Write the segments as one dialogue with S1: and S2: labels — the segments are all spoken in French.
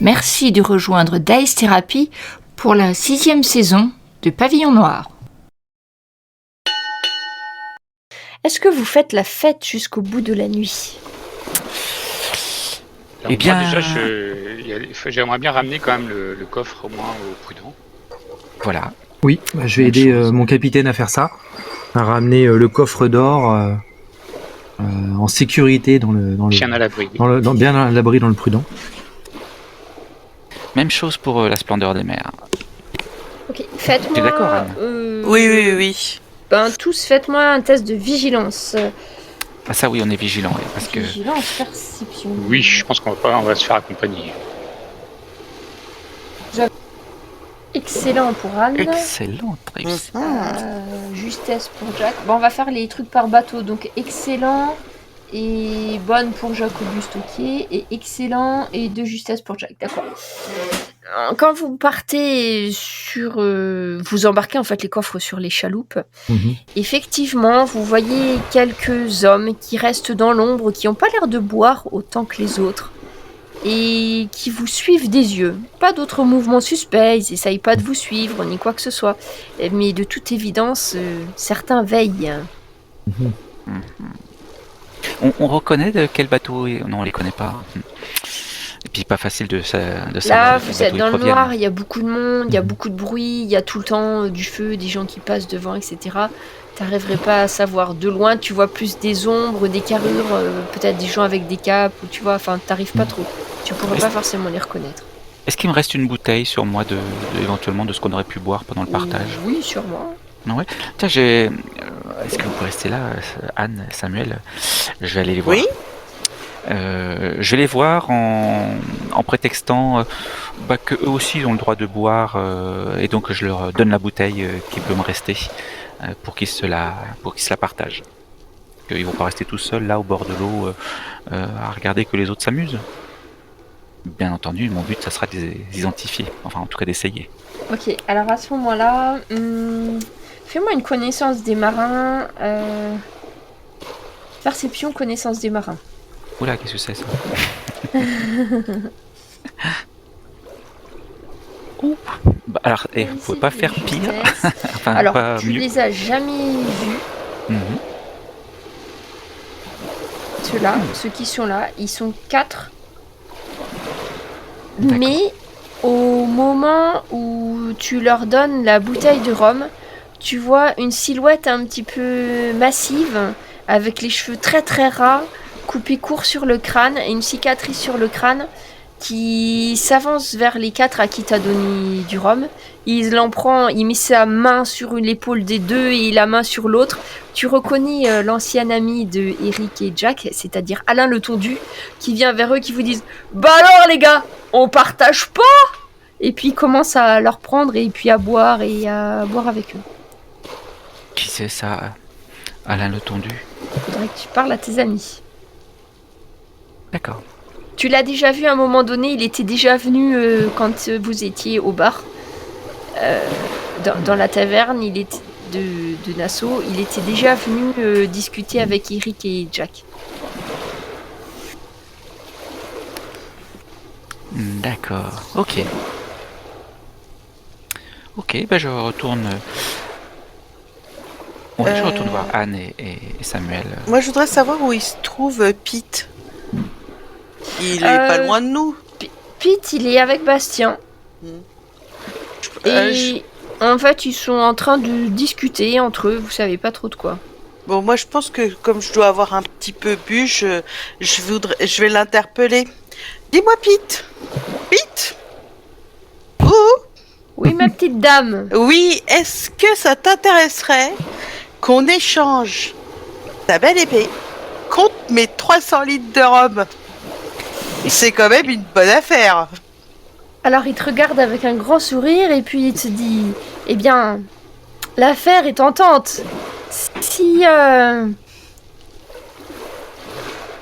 S1: Merci de rejoindre Dice Therapy pour la 6e saison de Pavillon Noir.
S2: Est-ce que vous faites la fête jusqu'au bout de la nuit ?
S3: Alors, moi, déjà, j'aimerais bien ramener quand même le coffre au moins au prudent.
S4: Voilà.
S5: Oui, je vais aider mon capitaine à faire ça, à ramener le coffre d'or en sécurité dans le
S3: Bien à l'abri.
S5: bien à l'abri dans le prudent.
S4: Même chose pour la splendeur des mers.
S2: Ok, faites-moi...
S4: T'es d'accord, Anne
S6: Oui.
S2: Tous, faites-moi un test de vigilance.
S4: Ah ça oui, on est vigilant, parce que...
S2: Vigilance, perception.
S3: Oui, je pense qu'on va se faire accompagner.
S2: Excellent pour Anne.
S4: Excellent, réussi.
S2: Justesse pour Jack. Bon, on va faire les trucs par bateau. Donc excellent et bonne pour Jack Auguste, ok. Et excellent et 2 justesse pour Jack, d'accord. Quand vous partez vous embarquez en fait les coffres sur les chaloupes. Effectivement, vous voyez quelques hommes qui restent dans l'ombre, qui n'ont pas l'air de boire autant que les autres. Et qui vous suivent des yeux. Pas d'autres mouvements suspects, ils n'essayent pas de vous suivre, ni quoi que ce soit. Mais de toute évidence, certains veillent.
S4: On reconnaît de quel bateau... Non, on les connaît pas. Et puis pas facile de savoir...
S2: Là, vous êtes dans le noir, il y a beaucoup de monde, il y a beaucoup de bruit, il y a tout le temps du feu, des gens qui passent devant, etc. T'arriverais pas à savoir. De loin, tu vois plus des ombres, des carrures, peut-être des gens avec des capes, ou tu vois, enfin, t'arrives pas trop. Tu pourrais pas forcément les reconnaître.
S4: Est-ce qu'il me reste une bouteille sur moi éventuellement de ce qu'on aurait pu boire pendant le partage ?
S2: Oui, sûrement.
S4: Non, ouais. Tiens, est-ce que vous pouvez rester là, Anne, Samuel ? Je vais aller les voir.
S6: Oui.
S4: Je vais les voir en prétextant que eux aussi ont le droit de boire et donc je leur donne la bouteille qui peut me rester pour qu'ils se la partagent. Ils vont pas rester tout seuls là au bord de l'eau à regarder que les autres s'amusent. Bien entendu, mon but ça sera de les identifier, enfin en tout cas d'essayer.
S2: Ok, alors à ce moment-là, fais-moi une connaissance des marins. Perception, connaissance des marins.
S4: Oula, qu'est-ce que c'est ça? Alors, vous pouvez pas faire pire. Enfin,
S2: alors,
S4: pas
S2: tu
S4: mieux.
S2: les as jamais vus. Ceux-là, ceux qui sont là, ils sont 4.
S4: D'accord.
S2: Mais au moment où tu leur donnes la bouteille de rhum, tu vois une silhouette un petit peu massive, avec les cheveux très très ras, coupés court sur le crâne, et une cicatrice sur le crâne, qui s'avance vers les 4 à qui t'as donné du rhum. Il l'en prend, il met sa main sur l'épaule des deux et la main sur l'autre. Tu reconnais l'ancien ami de Eric et Jack, c'est-à-dire Alain le Tondu, qui vient vers eux, qui vous disent « Bah alors les gars, on partage pas ?» Et puis il commence à leur prendre et puis à boire avec eux.
S4: Qui c'est ça? Alain le Tondu?
S2: Faudrait que tu parles à tes amis.
S4: D'accord.
S2: Tu l'as déjà vu à un moment donné, il était déjà venu quand vous étiez au bar. Dans la taverne, il était de Nassau, il était déjà venu discuter avec Eric et Jack.
S4: D'accord, ok. Ok, bah je retourne... je retourne voir Anne et Samuel.
S6: Moi, je voudrais savoir où il se trouve, Pete. Il est pas loin de nous.
S2: Pete, il est avec Bastien. Et en fait, ils sont en train de discuter entre eux, vous savez pas trop de quoi.
S6: Bon, moi, je pense que comme je dois avoir un petit peu bu, je vais l'interpeller. Dis-moi, Pete. Pete.
S2: Oui, ma petite dame.
S6: Oui, est-ce que ça t'intéresserait qu'on échange ta belle épée contre mes 300 litres de rhum? C'est quand même une bonne affaire.
S2: Alors, il te regarde avec un grand sourire et puis il te dit « Eh bien, l'affaire est tentante. Si...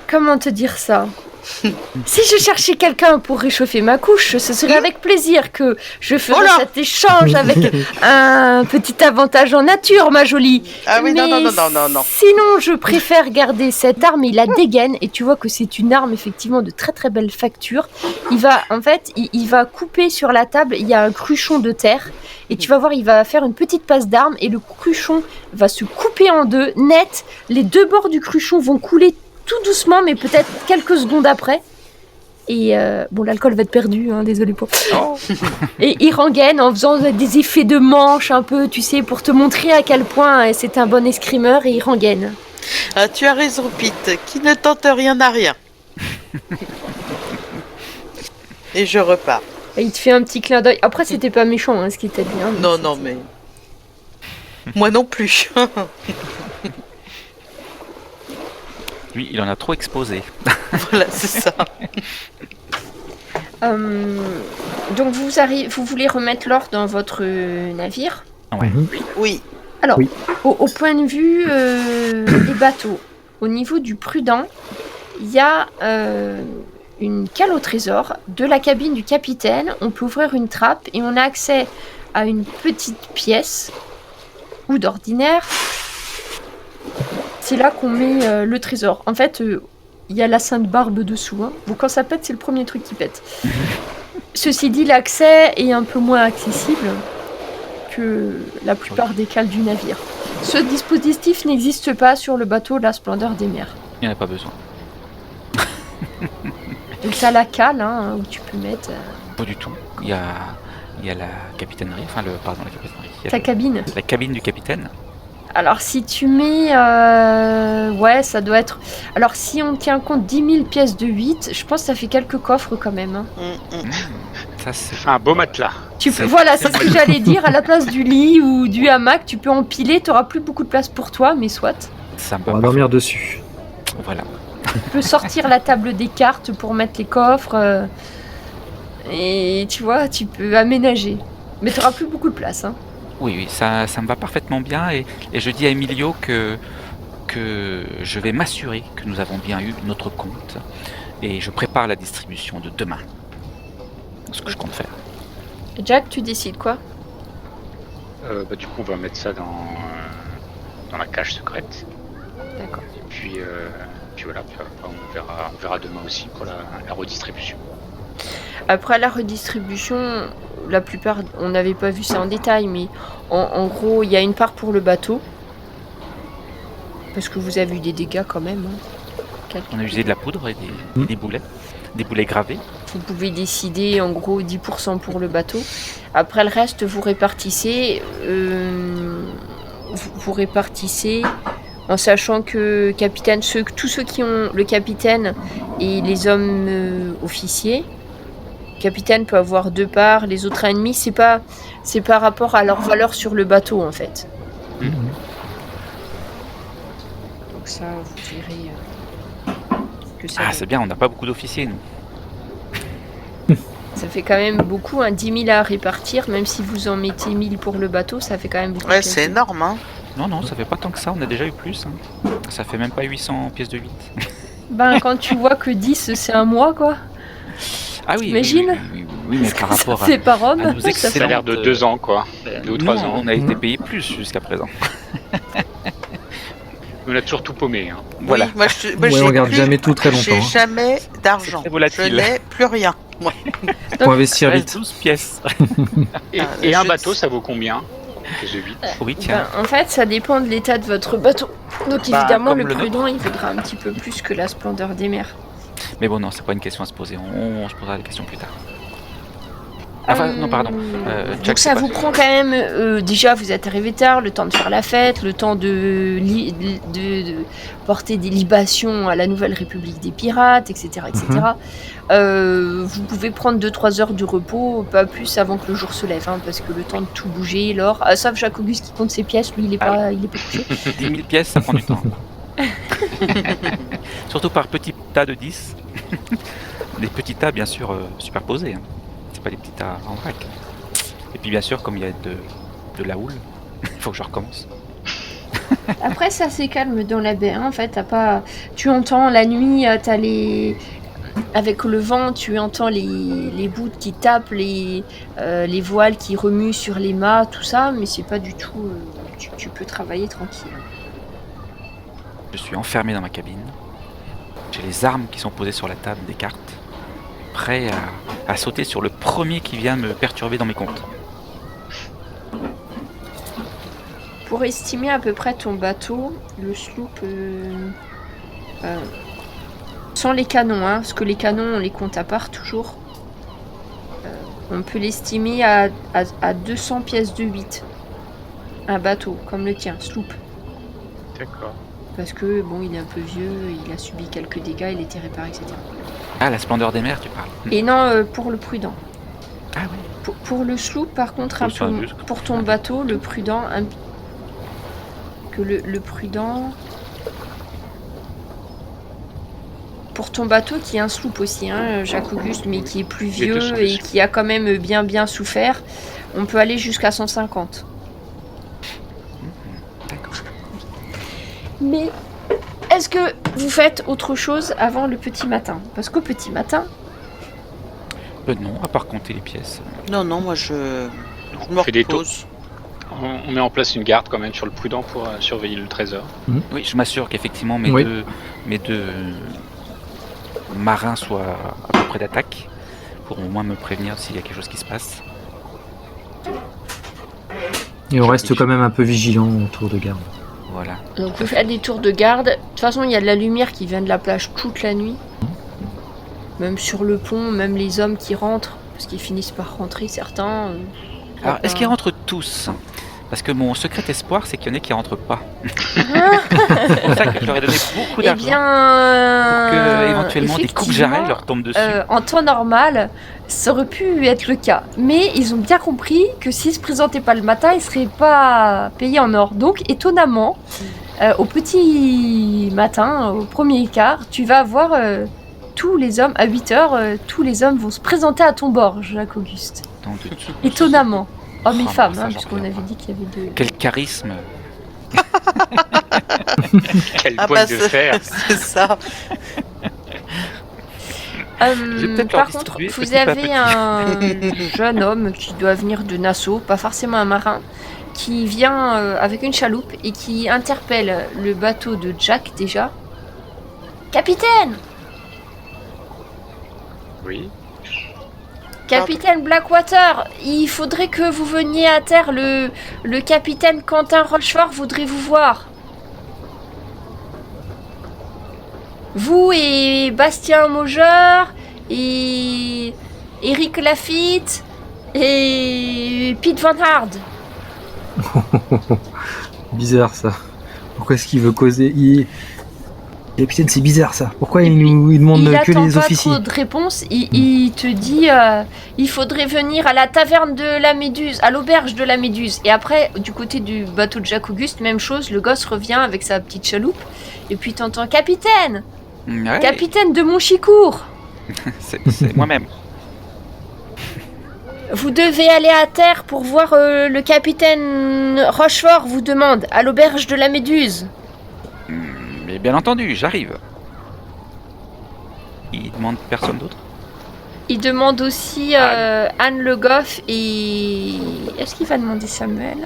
S2: Comment te dire ça ? Si je cherchais quelqu'un pour réchauffer ma couche, ce serait avec plaisir que je ferais
S6: Oh là
S2: cet échange avec un petit avantage en nature, ma jolie.
S6: Ah oui,
S2: Mais
S6: non.
S2: Sinon, je préfère garder cette arme. Il la dégaine et tu vois que c'est une arme effectivement de très très belle facture. Il va couper sur la table. Il y a un cruchon de terre et tu vas voir, il va faire une petite passe d'arme et le cruchon va se couper en deux, net. Les deux bords du cruchon vont couler tout doucement, mais peut-être quelques secondes après. Et bon, l'alcool va être perdu, hein, désolé pour. Et il rengaine en faisant des effets de manche un peu, tu sais, pour te montrer à quel point c'est un bon escrimeur, et il rengaine.
S6: Ah, tu as raison, Pete. Qui ne tente rien n'a rien. Et je repars.
S2: Et il te fait un petit clin d'œil. Après, c'était pas méchant, hein, ce qui était bien.
S6: Non, mais... Moi non plus.
S4: Lui, il en a trop exposé.
S6: Voilà, c'est ça.
S2: Donc vous voulez remettre l'or dans votre navire.
S4: Ouais.
S6: Oui.
S2: Alors,
S5: Oui.
S2: au point de vue des bateaux, au niveau du prudent, il y a une cale au trésor. De la cabine du capitaine, on peut ouvrir une trappe et on a accès à une petite pièce où d'ordinaire, c'est là qu'on met le trésor. En fait, il y a la sainte barbe dessous. Hein. Bon, quand ça pète, c'est le premier truc qui pète. Ceci dit, l'accès est un peu moins accessible que la plupart des cales du navire. Ce dispositif n'existe pas sur le bateau La Splendeur des Mers.
S4: Il n'y en a pas besoin.
S2: Donc ça la cale, hein, où tu peux mettre
S4: Pas du tout. Il y a la capitainerie, enfin la capitainerie. Il y a
S2: ta cabine.
S4: la cabine du capitaine.
S2: Alors si tu mets... ouais, ça doit être... Alors si on tient compte 10 000 pièces de 8, je pense que ça fait quelques coffres quand même. Hein.
S4: Ça, c'est...
S3: Ça fait un beau matelas.
S2: Voilà, c'est ce que j'allais dire. À la place du lit ou du hamac, tu peux empiler. Tu n'auras plus beaucoup de place pour toi, mais soit.
S4: Ça me
S5: On va
S4: va
S5: dormir dessus.
S4: Voilà.
S2: Tu peux sortir la table des cartes pour mettre les coffres. Et tu vois, tu peux aménager. Mais tu n'auras plus beaucoup de place. Hein.
S4: Oui, ça me va parfaitement bien et je dis à Emilio que je vais m'assurer que nous avons bien eu notre compte et je prépare la distribution de demain. Ce que je compte faire.
S2: Jack, tu décides quoi?
S3: Du coup, on va mettre ça dans la cage secrète.
S2: D'accord.
S3: Puis voilà, puis après, on verra demain aussi pour la redistribution.
S2: Après la redistribution, la plupart, on n'avait pas vu ça en détail, mais en gros, il y a une part pour le bateau. Parce que vous avez eu des dégâts quand même. Hein.
S4: On a usé de la poudre et des boulets gravés.
S2: Vous pouvez décider en gros 10% pour le bateau. Après le reste, vous répartissez. Vous répartissez en sachant que capitaine, tous ceux qui ont le capitaine et les hommes officiers. Capitaine peut avoir 2 parts, les autres ennemis, c'est par rapport à leur valeur sur le bateau en fait. Donc ça, vous verrez que ça.
S4: Ah, c'est bien, on n'a pas beaucoup d'officiers, nous.
S2: Ça fait quand même beaucoup, hein, 10 000 à répartir, même si vous en mettez 1000 pour le bateau, ça fait quand même beaucoup.
S6: Ouais, c'est énorme, hein.
S4: Non, ça fait pas tant que ça, on a déjà eu plus. Hein. Ça fait même pas 800 pièces de 8.
S2: Ben, quand tu vois que 10, c'est un mois, quoi.
S4: Ah oui,
S2: Imagine.
S4: oui, mais par rapport
S2: C'est par homme.
S4: à nos
S2: ça
S3: Ça a l'air de 2 ans, quoi. 2 ou 3
S4: nous,
S3: ans.
S4: on a été payé plus jusqu'à présent.
S3: On a toujours tout paumé. Hein.
S4: Voilà.
S6: Oui, moi,
S5: Ouais, on garde jamais tout très longtemps.
S6: J'ai
S5: hein.
S6: jamais d'argent.
S4: C'est très volatile.
S6: Je n'ai plus rien. Moi.
S5: Faut investir
S4: Reste
S5: vite.
S4: 12 pièces.
S3: Et un bateau, ça vaut combien? Pièces de 8.
S4: Oui, tiens.
S2: Ben, en fait, ça dépend de l'état de votre bateau. Donc
S4: Bah,
S2: évidemment,
S4: comme
S2: le
S4: le
S2: prudent, il vaudra un petit peu plus que la splendeur des mers.
S4: Mais bon, non, c'est pas une question à se poser. On se posera la question plus tard. Enfin, non, pardon. Jack,
S2: Donc
S4: c'est
S2: ça
S4: pas-
S2: vous prend quand même, déjà vous êtes arrivé tard, le temps de faire la fête, le temps de porter des libations à la Nouvelle République des Pirates, etc. etc. Vous pouvez prendre 2-3 heures de repos, pas plus avant que le jour se lève, hein, parce que le temps de tout bouger, l'or... sauf Jacques-Auguste qui compte ses pièces, lui il est pas couché.
S4: 10 000 pièces, ça prend du temps. Surtout par petits tas de 10. Des petits tas, bien sûr, superposés. Hein. C'est pas des petits tas en vrac. Et puis, bien sûr, comme il y a de la houle, il faut que je recommence.
S2: Après, ça c'est calme dans la baie. Hein. En fait, tu entends la nuit, t'as les avec le vent, tu entends les bouts qui tapent, les voiles qui remuent sur les mâts, tout ça, mais c'est pas du tout... tu peux travailler tranquille.
S4: Je suis enfermé dans ma cabine. J'ai les armes qui sont posées sur la table des cartes, prêt à sauter sur le premier qui vient me perturber dans mes comptes.
S2: Pour estimer à peu près ton bateau, le sloop... sans les canons, hein, parce que les canons on les compte à part toujours. On peut l'estimer à 200 pièces de 8. Un bateau comme le tien, sloop.
S3: D'accord.
S2: Parce que bon, il est un peu vieux, il a subi quelques dégâts, il était réparé, etc.
S4: Ah, la splendeur des mers, tu parles.
S2: Et non, pour le prudent.
S4: Ah oui.
S2: Pour le sloop, par contre, un
S4: C'est un
S2: peu,
S4: muscle.
S2: pour ton bateau, le prudent, le prudent. Pour ton bateau, qui est un sloop aussi, hein, Jacques Auguste, mais qui est plus vieux et qui a quand même bien souffert, on peut aller jusqu'à 150.
S4: D'accord.
S2: Mais est-ce que vous faites autre chose avant le petit matin? Parce qu'au petit matin,
S4: Non, à part compter les pièces.
S6: Non, moi je me
S3: On fait des
S6: repose.
S3: On met en place une garde quand même sur le prudent pour surveiller le trésor.
S4: Oui, je m'assure qu'effectivement mes
S5: Oui.
S4: deux marins soient à peu près d'attaque, pour au moins me prévenir s'il y a quelque chose qui se passe.
S5: Et on reste quand même un peu vigilant autour de garde.
S4: Voilà.
S2: donc vous faites des tours de garde. De toute façon, il y a de la lumière qui vient de la plage toute la nuit. Même sur le pont, même les hommes qui rentrent, parce qu'ils finissent par rentrer certains.
S4: Alors, est-ce qu'ils rentrent tous? Parce que mon secret espoir, c'est qu'il y en a qui rentrent pas. C'est pour ça que je leur ai donné beaucoup
S2: Eh
S4: d'argent
S2: bien,
S4: pour que, éventuellement, des coupes jarrets leur tombent dessus.
S2: En temps normal, ça aurait pu être le cas. Mais ils ont bien compris que s'ils se présentaient pas le matin, ils seraient pas payés en or. Donc, étonnamment, au petit matin, au premier quart, tu vas voir tous les hommes, à 8h, tous les hommes vont se présenter à ton bord, Jacques Auguste.
S4: Dans de-
S2: Étonnamment. Hommes et
S4: Oh,
S2: femmes,
S4: ça,
S2: hein,
S4: j'en
S2: puisqu'on
S4: reviens
S2: avait
S4: pas.
S2: dit qu'il y avait deux.
S4: Quel charisme!
S3: Quelle poigne de fer.
S6: c'est ça.
S4: vais peut-être leur
S2: Par contre,
S4: distribuer
S2: vous
S4: petit à
S2: avez
S4: petit.
S2: un jeune homme qui doit venir de Nassau, pas forcément un marin, qui vient avec une chaloupe et qui interpelle le bateau de Jack déjà. Capitaine!
S3: Oui.
S2: Capitaine Blackwater, il faudrait que vous veniez à terre. Le capitaine Quentin Rochefort voudrait vous voir. Vous et Bastien Maugeur et Eric Lafitte et Pete Van Hard.
S5: Bizarre ça. Pourquoi est-ce qu'il veut causer Capitaine, c'est bizarre ça. Pourquoi il demande
S2: Il
S5: que
S2: attend
S5: les
S2: pas
S5: officiers?
S2: trop de réponses. Il te dit il faudrait venir à la taverne de la Méduse, à l'auberge de la Méduse. Et après, du côté du bateau de Jacques Auguste, même chose. Le gosse revient avec sa petite chaloupe. Et puis t'entends Capitaine,
S4: Ouais,
S2: Capitaine de Monchicourt.
S4: c'est moi-même.
S2: Vous devez aller à terre pour voir le capitaine Rochefort vous demande à l'auberge de la Méduse.
S4: Mais bien entendu, j'arrive. Il demande personne d'autre?
S2: Il demande aussi Anne Le Goff et... Est-ce qu'il va demander Samuel?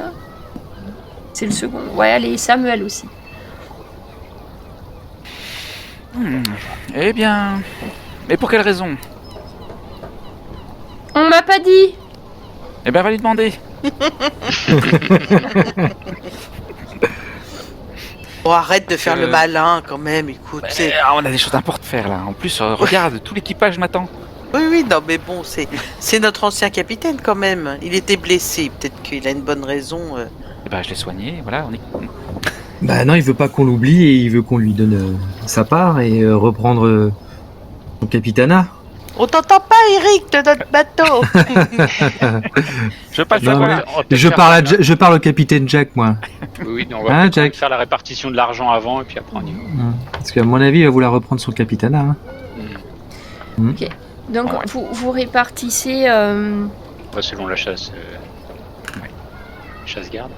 S2: C'est le second. Ouais, allez, Samuel aussi.
S4: Eh bien... Mais pour quelle raison?
S2: On m'a pas dit.
S4: Eh bien, va lui demander.
S6: Bon, arrête de faire le malin quand même, écoute.
S4: On a des choses importantes à faire là. En plus, regarde, tout l'équipage m'attend.
S6: Oui, non, mais bon, c'est notre ancien capitaine quand même. Il était blessé, peut-être qu'il a une bonne raison.
S4: Eh ben, je l'ai soigné, voilà, on est...
S5: Bah non, il veut pas qu'on l'oublie et il veut qu'on lui donne sa part et reprendre son capitanat.
S6: On t'entend pas, Eric, de notre bateau.
S4: Je veux pas le
S5: Non,
S4: savoir.
S5: mais
S3: On va peut-être
S5: Je
S3: faire
S5: parle,
S3: la-
S5: je parle au capitaine Jack, moi.
S3: Oui, on va
S5: Hein,
S3: peut-être
S5: Jack
S3: faire la répartition de l'argent avant et puis après on y va.
S5: Parce qu'à mon avis, il va vouloir reprendre son capitanat. Hein.
S2: Donc
S4: Ouais.
S2: vous répartissez...
S3: Ouais, selon la chasse. Chasse-garde.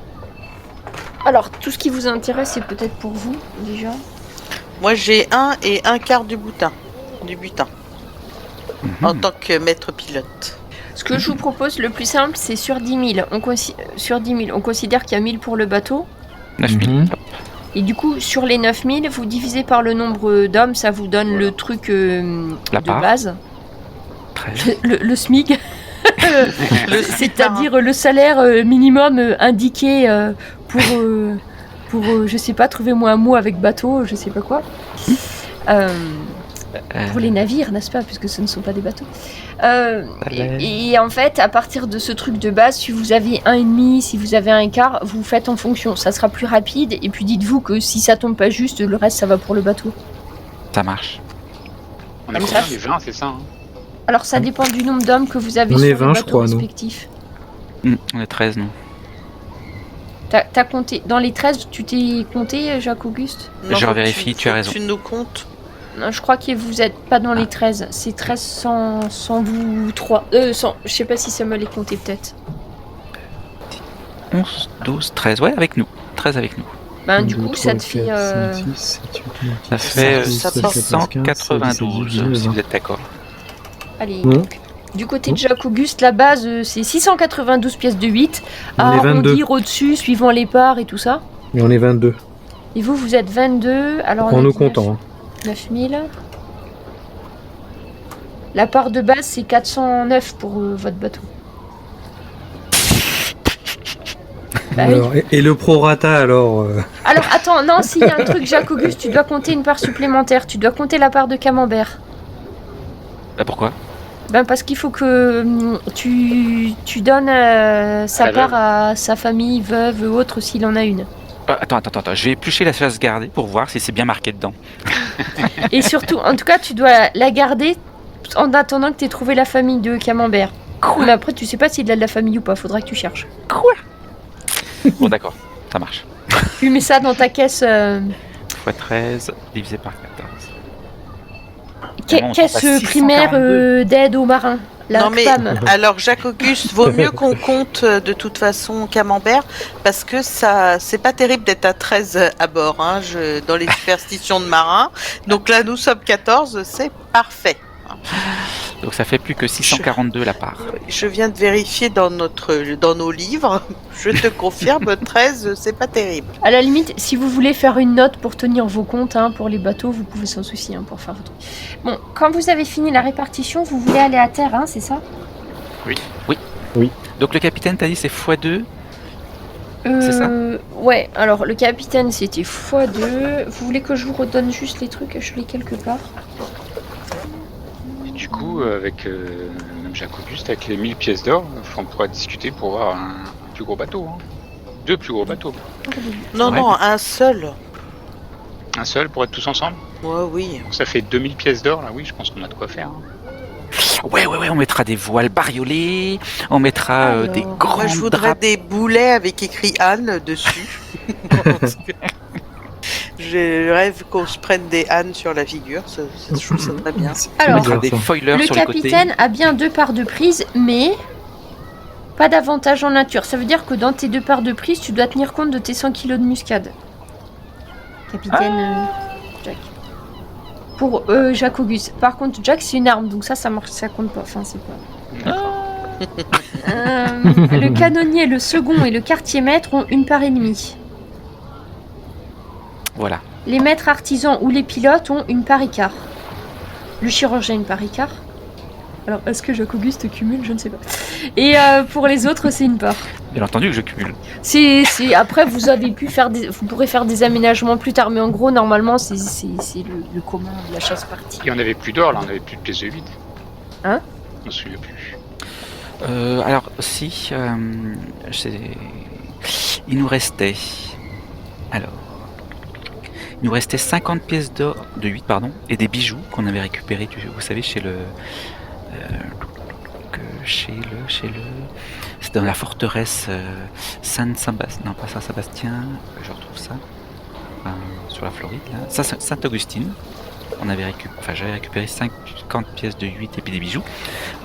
S2: Alors, tout ce qui vous intéresse, c'est peut-être pour vous, déjà.
S6: Moi, j'ai 1 et 1 quart du butin. en tant que maître pilote.
S2: Ce que je vous propose, le plus simple, c'est sur 10 000. Sur 10 000, on considère qu'il y a 1000 pour le bateau.
S4: 9000.
S5: Mhm.
S2: Et du coup, sur les 9 000, vous divisez par le nombre d'hommes, ça vous donne le truc
S4: La
S2: de
S4: part.
S2: base.
S4: 13.
S2: Le SMIC. C'est-à-dire le salaire minimum indiqué pour je sais pas, trouvez-moi un mot avec bateau, je sais pas quoi. Pour les navires, n'est-ce pas, puisque ce ne sont pas des bateaux. Et en fait, à partir de ce truc de base, si vous avez 1,5, si vous avez 1/4, vous faites en fonction. Ça sera plus rapide. Et puis dites-vous que si ça tombe pas juste, le reste, ça va pour le bateau.
S4: Ça marche.
S3: On a
S2: Comme
S3: combien
S2: ça.
S3: les 20, c'est ça hein
S2: Alors ça dépend du nombre d'hommes que vous avez
S5: On
S2: sur
S5: est
S2: les
S5: 20, je
S2: bateaux
S5: crois, nous.
S2: respectifs.
S4: On est 13, nous.
S2: T'as compté. Dans les 13, tu t'es compté, Jacques-Auguste?
S6: Non,
S4: Je
S6: faut que
S4: vérifie, tu as
S6: faut que
S4: raison.
S6: Tu nous comptes.
S2: Non, je crois que vous êtes pas dans les 13. C'est 13 sans vous 3. Je sais pas si ça me les compté peut-être.
S4: 11, 12, 13. Ouais, avec nous. 13 avec nous.
S2: Ben, du coup, ça te fait.
S4: Ça fait
S6: Ça part.
S4: 692, si vous êtes d'accord.
S2: Allez.
S5: Non.
S2: Donc, du côté de Jacques-Auguste, la base, c'est 692 pièces de 8. À
S5: On est 22.
S2: arrondir au-dessus, suivant les parts et tout ça.
S5: Et on est 22.
S2: Et vous êtes 22. Alors,
S5: En
S2: on a
S5: nous
S2: dit
S5: comptant.
S2: 9000. La part de base, c'est 409 pour votre bateau. Bah oui.
S5: Alors, et le prorata alors
S2: Alors, attends, non, s'il y a un truc, Jacques-Auguste, tu dois compter une part supplémentaire. Tu dois compter la part de Camembert.
S4: Pourquoi?
S2: Ben, parce qu'il faut que tu donnes sa
S3: la
S2: part
S3: veuve.
S2: à sa famille, veuve ou autre, s'il en a une.
S4: Attends. Je vais éplucher la chasse gardée pour voir si c'est bien marqué dedans.
S2: Et surtout, en tout cas, tu dois la garder en attendant que tu aies trouvé la famille de Camembert. Mais après, tu sais pas s'il a de la famille ou pas, faudra que tu cherches.
S4: Bon, d'accord. Ça marche.
S2: Tu mets ça dans ta caisse.
S4: X 13 divisé par 14. Bon, on
S2: Caisse
S4: passe
S2: primaire
S4: 642.
S2: d'aide aux marins. La
S6: Non mais
S2: CPAM.
S6: alors Jacques-Auguste, vaut mieux qu'on compte de toute façon Camembert parce que ça c'est pas terrible d'être à 13 à bord hein, dans les superstitions de marins. Donc là nous sommes 14, c'est parfait.
S4: Donc ça fait plus que 642 la part.
S6: Je viens de vérifier dans nos livres. Je te confirme 13, c'est pas terrible.
S2: À la limite, si vous voulez faire une note pour tenir vos comptes hein, pour les bateaux, vous pouvez sans souci hein, pour faire votre. Bon, quand vous avez fini la répartition, vous voulez aller à terre, hein, c'est ça?
S4: Donc le capitaine t'a dit c'est x2. C'est ça
S2: Ouais, alors le capitaine c'était x2. Vous voulez que je vous redonne juste les trucs? Je l'ai quelque part.
S3: Et du coup, avec même Jacques-Auguste, avec les 1000 pièces d'or, on pourra discuter pour avoir un plus gros bateau. Hein. 2 plus gros bateaux.
S6: Non,
S4: Ouais.
S6: non, un seul.
S3: Un seul pour être tous ensemble.
S6: Ouais, oui.
S3: Donc ça fait 2000 pièces d'or, là, oui, je pense qu'on a de quoi faire. Hein.
S4: Ouais, on mettra des voiles bariolées, on mettra
S2: Alors,
S4: des
S2: moi,
S4: grands
S6: Moi, je voudrais
S4: draps.
S6: des boulets avec écrit Anne dessus. Parce que je rêve qu'on se prenne des ânes sur la figure, je trouve ça très bien.
S4: On
S2: Alors,
S4: mettra des foilers
S2: le
S4: sur les côtés.
S2: capitaine a bien 2 parts de prise, mais pas d'avantage en nature. Ça veut dire que dans tes 2 parts de prise, tu dois tenir compte de tes 100 kilos de muscade. Capitaine Jack. Pour Jacques-Auguste. Par contre, Jack, c'est une arme, donc ça marche, ça compte pas. Enfin, c'est pas. Le canonnier, le second et le quartier-maître ont une part et demie.
S4: Voilà.
S2: Les maîtres artisans ou les pilotes ont une part et quart. Le chirurgien, une part et quart. Alors, est-ce que Jacques-Auguste cumule? Je ne sais pas. Et pour les autres, c'est une part.
S4: Bien entendu que je cumule.
S2: Après, vous pourrez faire des aménagements plus tard, mais en gros, normalement, c'est le commun de la chasse partie.
S3: Et on avait plus d'or, là, on avait plus de pièces de 8.
S2: Hein?
S3: On se souvient plus.
S4: Alors, si, il nous restait. Alors. Il nous restait 50 pièces d'or, de 8, pardon, et des bijoux qu'on avait récupérés, vous savez, chez le. C'était dans la forteresse Saint-Sébastien. Non, pas Saint-Sébastien, je retrouve ça. Sur la Floride, là. Saint-Augustine. J'avais récupéré 50 pièces de 8 et puis des bijoux.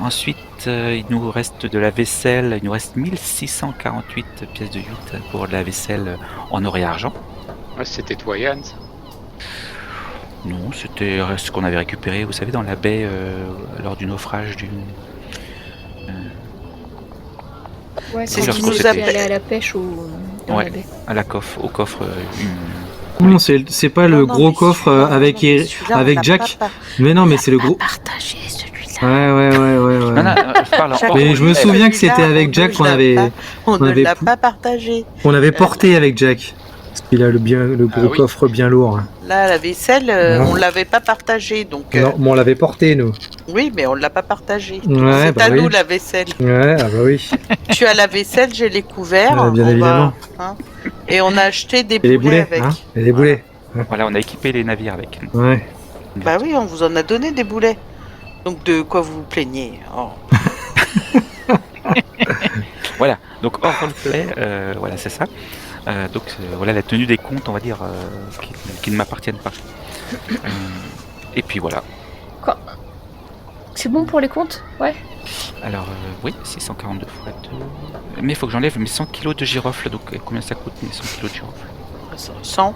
S4: Ensuite, il nous reste de la vaisselle, il nous reste 1648 pièces de 8 pour la vaisselle en or et argent.
S3: Ouais, c'était toi, Yann. Ça.
S4: Non, c'était ce qu'on avait récupéré, vous savez, dans la baie lors du naufrage du.
S2: Ouais,
S6: C'est
S2: quand
S4: sûr
S2: tu
S4: que
S2: nous
S6: c'était-
S2: as allé à la pêche dans
S4: Ouais.
S2: la baie.
S4: À la coffre, au coffre.
S5: Non, c'est pas le gros coffre avec Jack. Mais non, mais c'est le gros.
S2: Partagé celui-là.
S5: Ouais.
S4: Non, non, je parle en
S6: Jack,
S4: hors-
S5: Mais je me
S6: celui-là,
S5: souviens que c'était avec Jack qu'on avait
S6: On ne
S5: avait
S6: l'a
S5: pou-
S6: pas partagé.
S5: on avait porté avec Jack. Parce qu'il a le gros
S3: oui.
S5: coffre bien lourd.
S6: Là, la vaisselle,
S5: Non.
S6: on l'avait pas partagé, donc.
S5: Non, mais on l'avait porté nous.
S6: Oui, mais on l'a pas partagé.
S5: Ouais,
S6: C'est
S5: bah
S6: à
S5: oui.
S6: nous la vaisselle.
S5: Ouais, ah bah oui.
S6: Tu as la vaisselle, j'ai les couverts.
S5: Ouais, bien
S6: on va-
S5: évidemment.
S6: hein. Et on a acheté des
S5: Et les
S6: boulets
S5: boulets,
S6: avec.
S5: hein. Et les boulets.
S4: Voilà, on a équipé les navires avec.
S5: Ouais.
S6: Bah oui, on vous en a donné des boulets. Donc de quoi vous vous plaignez? Oh.
S4: Voilà, donc hors roleplay, voilà, c'est ça. Donc voilà la tenue des comptes, on va dire, qui ne m'appartiennent pas. Et puis voilà.
S2: C'est bon pour les comptes? Ouais.
S4: Alors, oui, 642 fois 2. Mais il faut que j'enlève mes 100 kilos de girofle. Donc, combien ça coûte mes 100 kilos de girofle?
S6: 100.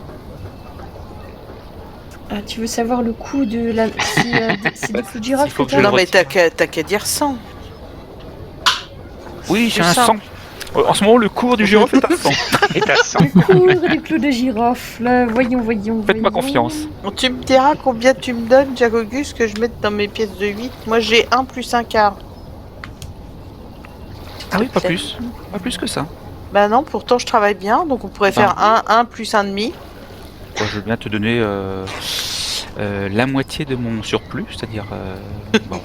S2: Ah, tu veux savoir le coût de la. C'est des clous de girofle
S4: il faut
S2: que
S4: que
S2: t'as
S4: je
S6: Non, mais
S4: retire.
S6: t'as qu'à dire 100.
S4: Oui, j'ai
S6: C'est
S4: un
S6: ça.
S4: 100. En ce moment, le cours du girofle est à 100.
S3: Et t'as 100.
S2: Le cours des clous de girofle. Voyons.
S4: Faites-moi confiance.
S6: Donc, tu me diras combien tu me donnes, Jack Auguste, que je mette dans mes pièces de 8. Moi, j'ai 1 plus un quart.
S4: Ah oui, pas plus. Pas plus que ça.
S6: Bah non, pourtant je travaille bien, donc on pourrait faire 1 plus 1 demi.
S4: Moi, je veux bien te donner la moitié de mon surplus, c'est-à-dire. Bon.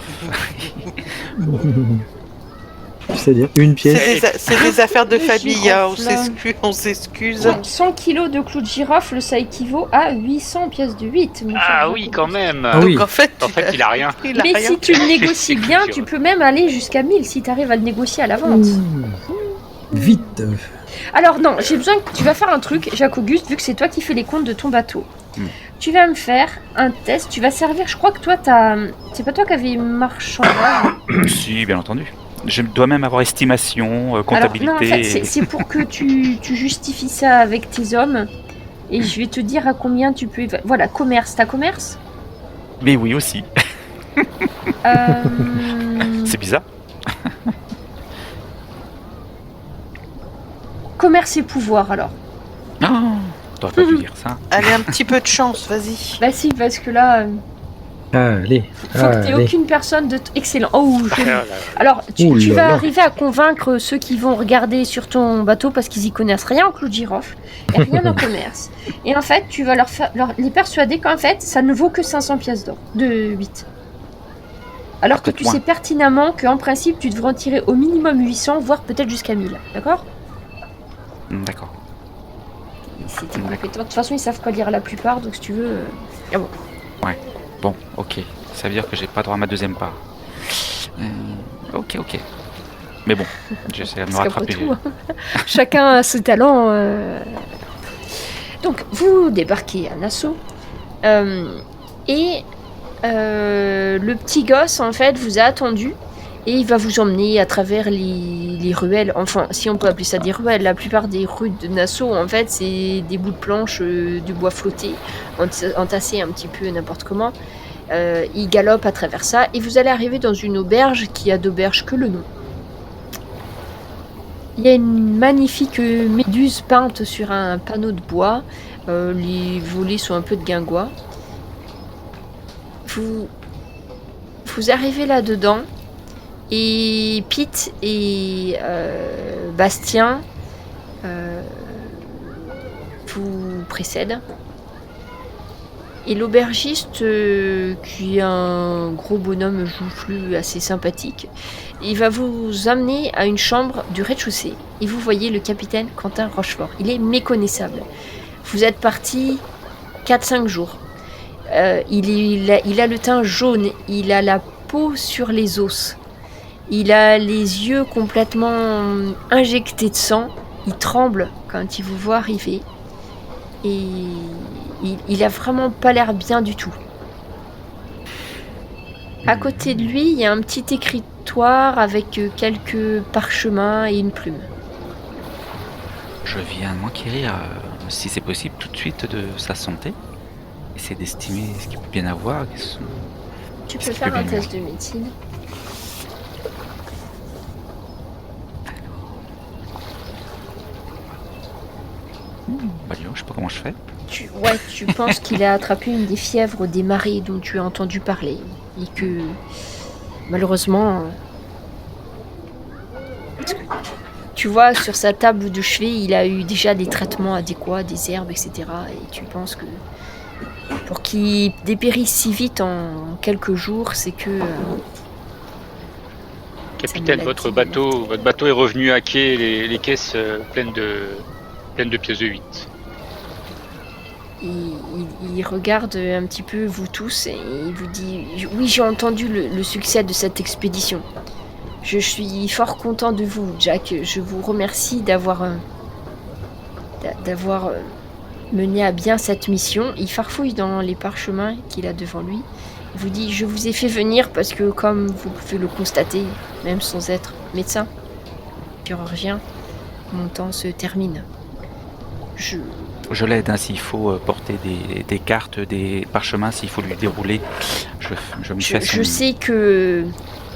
S5: C'est-à-dire une pièce.
S6: C'est des affaires de
S2: Le
S6: famille, hein,
S2: girofle.
S6: on s'excuse.
S2: Ouais, 100 kilos de clous de girofle, ça équivaut à 800 pièces de 8. mon cher
S3: Ah
S2: Jacob.
S3: oui, quand même.
S5: Ah oui.
S6: Donc en fait,
S3: Il a rien.
S6: il a
S2: Mais
S6: rien.
S2: si tu le négocies bien,
S3: C'est
S2: tu
S3: dur.
S2: peux même aller jusqu'à 1000 si tu arrives à le négocier à la vente.
S5: Vite.
S2: Alors non, j'ai besoin que tu vas faire un truc, Jacques Auguste, vu que c'est toi qui fais les comptes de ton bateau.
S4: Mm.
S2: Tu vas me faire un test, tu vas servir, je crois que toi t'as... C'est pas toi qui avais marchandage.
S4: Si, bien entendu. Je dois même avoir estimation, comptabilité.
S2: Alors, non, en fait, c'est pour que tu justifies ça avec tes hommes. Et je vais te dire à combien tu peux... Voilà, commerce. T'as commerce
S4: Mais oui, aussi.
S2: Euh,
S4: C'est bizarre.
S2: Commerce et pouvoir, alors.
S4: Non, t'aurais pas dû dire ça.
S6: Allez, un petit peu de chance, vas-y.
S2: Bah si, parce que là,
S5: Allez.
S2: faut que t'aies aucune personne de... Excellent. Oh, joli.
S3: Ah là là.
S2: Alors,
S5: Ouh
S2: tu
S5: là
S2: vas
S5: là.
S2: arriver à convaincre ceux qui vont regarder sur ton bateau parce qu'ils y connaissent rien en clous de girofle et rien en commerce. Et en fait, tu vas les persuader qu'en fait, ça ne vaut que 500 pièces d'or, de 8. Alors que
S4: Peut-être
S2: tu
S4: moins.
S2: sais pertinemment qu'en principe, tu devrais en tirer au minimum 800, voire peut-être jusqu'à 1000. D'accord?
S4: D'accord.
S2: C'est tes compétences. De toute façon, ils savent pas lire la plupart, donc si tu veux...
S4: Bon, ok. Ça veut dire que j'ai pas droit à ma deuxième part. Ok. Mais bon, j'essaie de me
S2: Parce qu'après
S4: rattraper.
S2: tout, chacun a ses talents. Donc, vous débarquez à Nassau. Et le petit gosse, en fait, vous a attendu. Et il va vous emmener à travers les ruelles. Enfin, si on peut appeler ça des ruelles. La plupart des rues de Nassau, en fait, c'est des bouts de planches, du bois flotté, entassés un petit peu n'importe comment. Il galope à travers ça. Et vous allez arriver dans une auberge qui a d'auberge que le nom. Il y a une magnifique méduse peinte sur un panneau de bois. Les volets sont un peu de guingois. Vous arrivez là-dedans et Pete et Bastien vous précèdent. Et l'aubergiste, qui est un gros bonhomme joufflu assez sympathique, il va vous amener à une chambre du rez-de-chaussée. Et vous voyez le capitaine Quentin Rochefort. Il est méconnaissable. Vous êtes parti 4-5 jours. Il a le teint jaune, il a la peau sur les os. Il a les yeux complètement injectés de sang. Il tremble quand il vous voit arriver. Et il a vraiment pas l'air bien du tout. À côté de lui, il y a un petit écritoire avec quelques parchemins et une plume.
S4: Je viens de m'enquérir, si c'est possible, tout de suite de sa santé. essayer d'estimer ce qu'il peut bien avoir.
S2: Tu peux
S4: Est-ce
S2: faire
S4: que
S2: un
S4: bien
S2: test de médecine.
S4: Bah dis donc, je sais pas comment je fais.
S2: Tu penses qu'il a attrapé une des fièvres des marées dont tu as entendu parler. Et que, malheureusement... Tu vois, sur sa table de chevet, il a eu déjà des traitements adéquats, des herbes, etc. Et tu penses que pour qu'il dépérisse si vite en quelques jours, c'est que...
S3: Capitaine, votre bateau est revenu à quai, les caisses pleines de pièces de 8.
S2: Il regarde un petit peu vous tous et il vous dit « Oui, j'ai entendu le succès de cette expédition. Je suis fort content de vous, Jack. Je vous remercie d'avoir mené à bien cette mission. » Il farfouille dans les parchemins qu'il a devant lui. Il vous dit « Je vous ai fait venir parce que, comme vous pouvez le constater, même sans être médecin, chirurgien, mon temps se termine.
S4: Je l'aide, s'il faut porter des cartes, des parchemins, s'il faut lui dérouler.
S2: Je sais que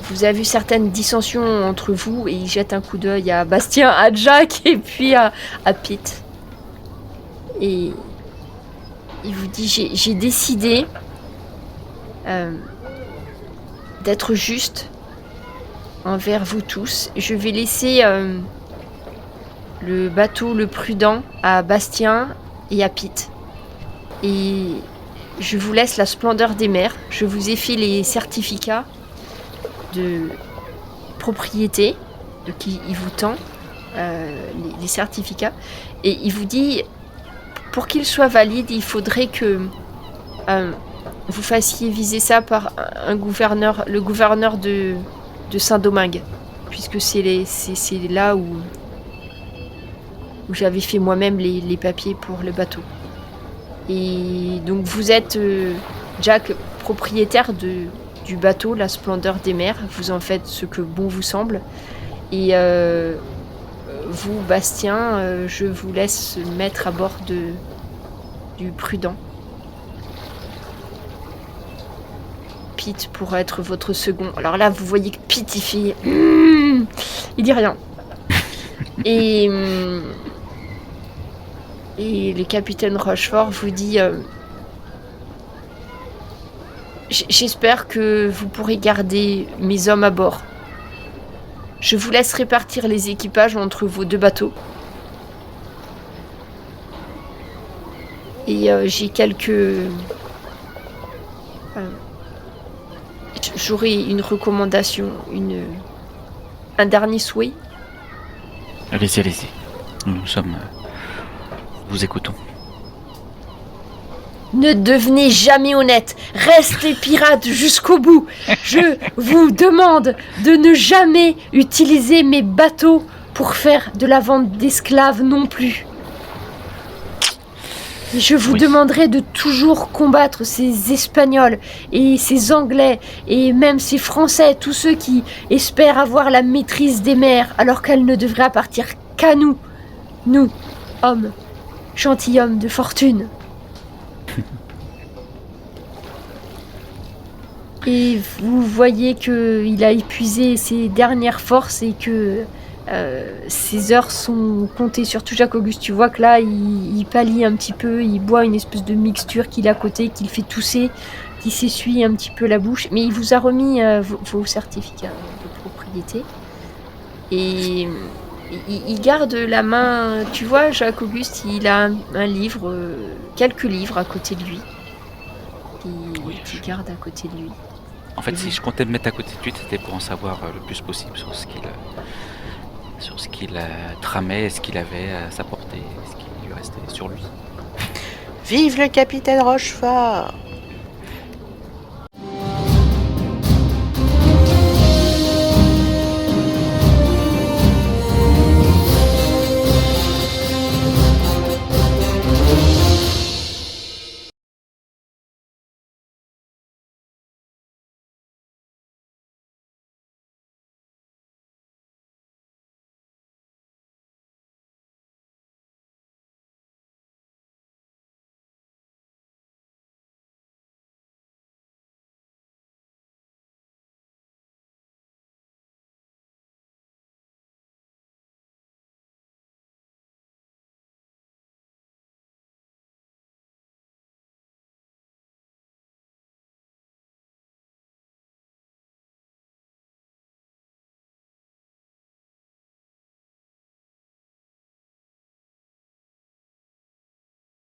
S2: vous avez certaines dissensions entre vous et il jette un coup d'œil à Bastien, à Jack et puis à Pete. Et il vous dit j'ai décidé d'être juste envers vous tous. Je vais laisser le bateau le prudent à Bastien et à Pete. Et je vous laisse la splendeur des mers. Je vous ai fait les certificats de propriété de qui il vous tend les certificats. Et il vous dit, pour qu'ils soient valides, il faudrait que vous fassiez viser ça par le gouverneur de Saint-Domingue, puisque c'est là où j'avais fait moi-même les papiers pour le bateau. Et donc vous êtes, Jack, propriétaire du bateau, la splendeur des mers. Vous en faites ce que bon vous semble. Et vous, Bastien, je vous laisse mettre à bord du prudent. Pete pourra être votre second. Alors là, vous voyez que Pete, il fait... il dit rien. Et le capitaine Rochefort vous dit j'espère que vous pourrez garder mes hommes à bord. Je vous laisse répartir les équipages entre vos deux bateaux. Et j'ai j'aurai une recommandation, un dernier souhait.
S4: Allez-y. Nous sommes... Vous écoutons.
S2: Ne devenez jamais honnête. Restez pirate jusqu'au bout. Je vous demande de ne jamais utiliser mes bateaux pour faire de la vente d'esclaves non plus. Et je vous demanderai de toujours combattre ces Espagnols et ces Anglais et même ces Français, tous ceux qui espèrent avoir la maîtrise des mers alors qu'elles ne devraient appartenir qu'à nous. Nous, hommes, gentilshommes de fortune. Et vous voyez qu'il a épuisé ses dernières forces et que ses heures sont comptées. Surtout Jacques Auguste, tu vois que là il pâlit un petit peu, il boit une espèce de mixture qu'il a à côté, qu'il fait tousser, qui s'essuie un petit peu la bouche. Mais il vous a remis vos certificats de propriété. Et il garde la main, tu vois, Jacques Auguste, il a un livre, quelques livres à côté de lui. Il garde à côté de lui.
S4: En fait, si je comptais me mettre à côté de lui, c'était pour en savoir le plus possible sur ce qu'il tramait, ce qu'il avait à sa portée, ce qui lui restait sur lui.
S6: Vive le capitaine Rochefort!